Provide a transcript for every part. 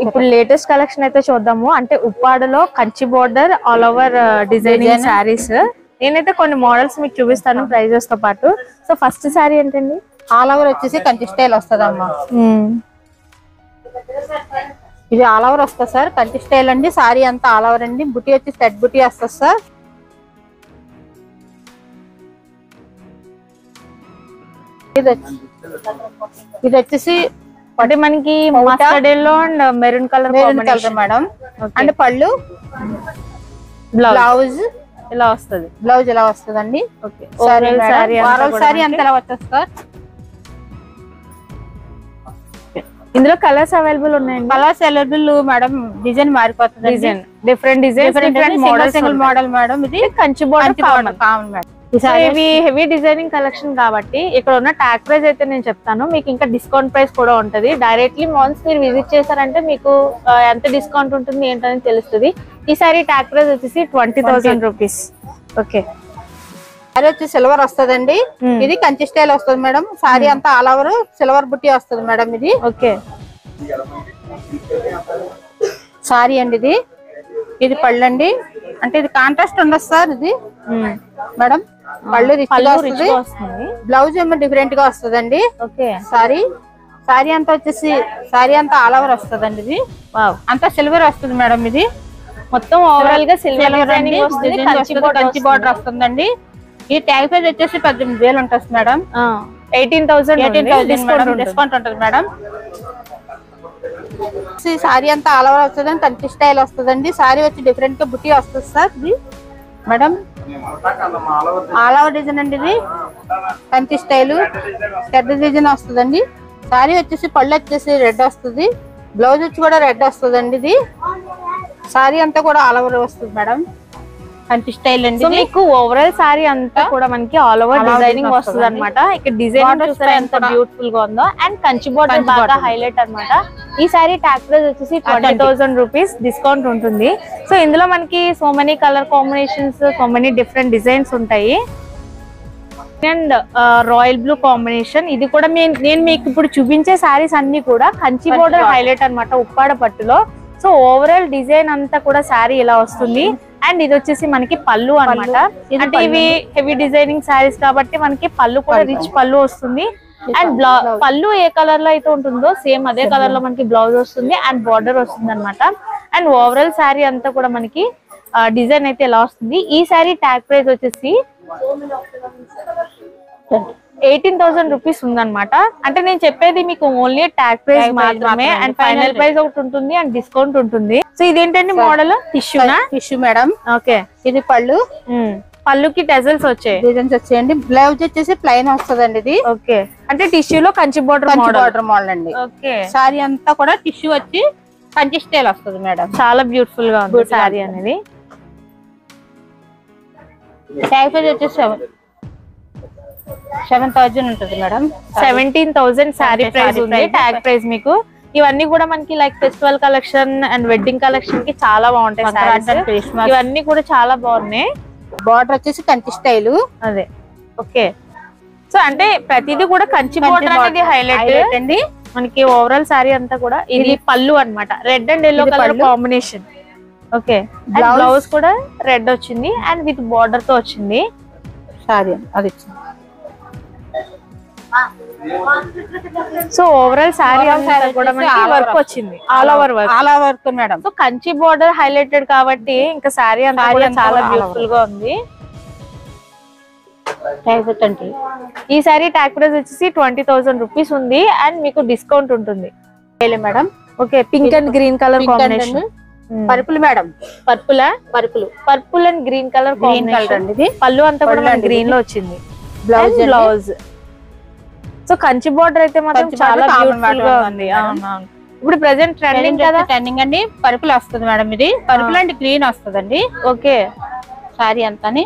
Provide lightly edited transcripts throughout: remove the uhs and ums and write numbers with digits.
ఇప్పుడు latest collection అయితే చూద్దాము. అంటే ఉప్పాడలో Kanchi border all over designing saris. నేనైతే కొన్ని మోడల్స్ మీకు చూపిస్తాను ప్రైజెస్ తో పాటు. సో ఫస్ట్ శారీ ఏంటండి? ఆల్ ఓవర్ వచ్చేసి కంచి స్టైల్ వస్తుందమ్మా. ఇది ఆల్ ఓవర్ వస్తుంది సార్, కంచి స్టైల్ అండి. సారీ అంతా ఆల్ ఓవర్ అండి. బుటీ వచ్చి సెట్ బుటీ వస్తుంది సార్. ఇది వచ్చేసి అంటే మనకి mustard yellow and maroon colour madam. అంటే పళ్ళు బ్లౌజ్ ఇలా వస్తుంది. బ్లౌజ్ ఇలా వస్తుందండి. సారీ అంతా ఎలా వస్తుంది సార్. ఇందులో కలర్స్ అవైలబుల్ ఉన్నాయండి. Colours available madam. డిజైన్ మారిపోతుంది. Design different design model madam. ఇది Kanchi border common madam. Heavy designing collection కాబట్టి ఇక్కడ ఉన్న ట్యాగ్ ప్రైస్ అయితే నేను చెప్తాను. మీకు ఇంకా డిస్కౌంట్ ప్రైస్ కూడా ఉంటది. డైరెక్ట్లీ మాల్స్ మీరు విజిట్ చేశారంటే మీకు ఎంత డిస్కౌంట్ ఉంటుంది ఏంటని తెలుస్తుంది. ఈ సారీ ట్యాగ్ ప్రైస్ వచ్చేసి 20,000 రూపీస్. ఓకే, సారీ వచ్చి సిల్వర్ వస్తుందండి. ఇది కంచి స్టైల్ వస్తుంది మేడం. సారీ అంతా ఆల్ ఓవర్ సిల్వర్ బుట్టి వస్తుంది మేడం. ఇది ఓకే సారీ అండి. ఇది పళ్ళు అండి. అంటే ఇది కాంట్రాస్ట్ ఉండదు సార్. ఇది మేడం పళ్ళు వస్తుంది. బ్లౌజ్ ఏమో డిఫరెంట్ గా వస్తుందండి. ఓకే, సారీ అంతా వచ్చేసి సారీ అంతా ఆల్ ఓవర్ వస్తుందండి. ఇది అంతా సిల్వర్ వస్తుంది మేడం. ఇది మొత్తం ఓవరాల్ గా సిల్వర్ కంచి బోర్డర్ వస్తుందండి. ఈ ట్యాగ్ ప్రైస్ వచ్చేసి 18,000 ఉంటుంది మేడం. 18,000 డిస్కౌంట్ ఉంటుంది మేడం. సారీ అంతా ఆల్ ఓవర్ వస్తుందండి. కంచి స్టైల్ వస్తుందండి. సారీ వచ్చి డిఫరెంట్ గా బుట్టి వస్తుంది సార్. ఇది మేడం ఆల్ ఓవర్ డిజైన్ అండి. ఇది కంచి స్టైల్ పెద్ద డిజైన్ వస్తుందండి. సారీ వచ్చేసి పళ్ళు వచ్చేసి రెడ్ వస్తుంది. బ్లౌజ్ వచ్చి కూడా రెడ్ వస్తుందండి. ఇది సారీ అంతా కూడా ఆల్ ఓవర్ వస్తుంది మేడం. కంచి స్టైల్ అండి. మీకు ఓవరాల్ సారీ అంతా కూడా మనకి ఆల్ ఓవర్ డిజైనింగ్ వస్తుంది అనమాట. ఇక్కడ డిజైన్ చూసారా ఎంత బ్యూటిఫుల్ గా ఉందో. అండ్ కంచి బోర్డర్ బాగా హైలైట్ అనమాట. ఈ సారీ ట్యాగ్ ప్రైస్ వచ్చేసి 20,000 రూపీస్ డిస్కౌంట్ ఉంటుంది. సో ఇందులో మనకి so many colour combinations, so many different designs ఉంటాయి. And royal blue combination. ఇది కూడా నేను మీకు ఇప్పుడు చూపించే సారీస్ అన్ని కూడా కంచి బోర్డర్ హైలైట్ అనమాట ఉప్పాడ పట్టులో. సో ఓవరాల్ డిజైన్ అంతా కూడా సారీ ఇలా వస్తుంది. అండ్ ఇది వచ్చేసి మనకి పళ్ళు అన్నమాట. అంటే ఇవి హెవీ డిజైనింగ్ సారీస్ కాబట్టి మనకి పళ్ళు కూడా రిచ్ పళ్ళు వస్తుంది. అండ్ పళ్ళు ఏ కలర్ లో అయితే ఉంటుందో సేమ్ అదే కలర్ లో మనకి బ్లౌజ్ వస్తుంది అండ్ బార్డర్ వస్తుంది అనమాట. అండ్ ఓవరాల్ సారీ అంతా కూడా మనకి డిజైన్ అయితే ఎలా వస్తుంది. ఈ సారీ ట్యాగ్ ప్రైస్ వచ్చేసి 18,000 రూపీస్ ఉందన్నమాట. అంటే నేను చెప్పేది మీకు ఓన్లీ ట్యాగ్ ప్రైస్ మాత్రమే. అండ్ ఫైనల్ ప్రైస్ ఒకటి ఉంటుంది అండ్ డిస్కౌంట్ ఉంటుంది. సో ఇదేంటండి మోడల్? Tissue madam. ఓకే, ఇది పళ్ళు. పళ్ళుకి టెజల్స్ వచ్చాయి, డిజైన్స్ వచ్చాయండి. బ్లౌజ్ వచ్చేసి ప్లెయిన్ వస్తుందండి. ఇది ఓకే, అంటే టిష్యూలో కంచి బోర్డర్ మోడల్ అండి. ఓకే, సారీ అంతా కూడా టిష్యూ వచ్చి కంచి స్టైల్ వస్తుంది మేడం. చాలా బ్యూటిఫుల్ గా ఉంది సారీ అనేది. ట్యాగ్ ప్రైస్ వచ్చేసి 7,000 ఉంటుంది మేడం. 17,000 సారీ ప్రైస్ ఉంది. ట్యాగ్ ప్రైస్ మీకు ఇవన్నీ కూడా మనకి like festival collection and wedding collection కి చాలా బాగుంటాయి. ఇవన్నీ కూడా చాలా బాగున్నాయి. బార్డర్ వచ్చేసి కంచి స్టైల్. అదే ఓకే. సో అంటే ప్రతిదీ కూడా కంచి బోర్డర్ అనేది హైలైట్ అండి మనకి. ఓవరాల్ సారీ అంతా కూడా ఇది పళ్ళు అన్నమాట. Red and yellow colour combination. Okay, blouse కూడా రెడ్ వచ్చింది అండ్ విత్ బార్డర్ తో వచ్చింది. సారీ అది సో ఓవరాల్ సారీ కూడా మనకి వర్క్ వచ్చింది. All over madam. So Kanchi border highlighted కాబట్టి ఇంకా సారీ అంతా చాలా బ్యూటిఫుల్ గా ఉంది. ఈ సారీ ట్యాగ్ ప్రైస్ వచ్చేసి 20,000 రూపీస్ ఉంది అండ్ మీకు డిస్కౌంట్ ఉంటుంది madam. Okay, pink and green colour combination. Purple madam. Purple and green colour combination. పళ్ళు అంతా కూడా గ్రీన్ లో వచ్చింది. బ్లౌజ్ సో కంచి బోర్డర్ అయితే మాత్రం చాలా బ్యూటిఫుల్ గా ఉంది. ఇప్పుడు ప్రెసెంట్ ట్రెండింగ్ కదా. ట్రెండింగ్ అండి. పర్పుల్ వస్తుంది మేడం. ఇది పర్పుల్ అండ్ గ్రీన్ వస్తుందండి. ఓకే, సారీ అంతాని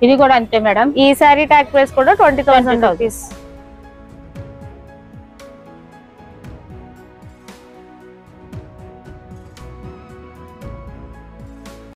ఇది కూడా అంతే మేడం. ఈ సారీ ట్యాగ్ ప్రైస్ కూడా 20,000 రూపీస్.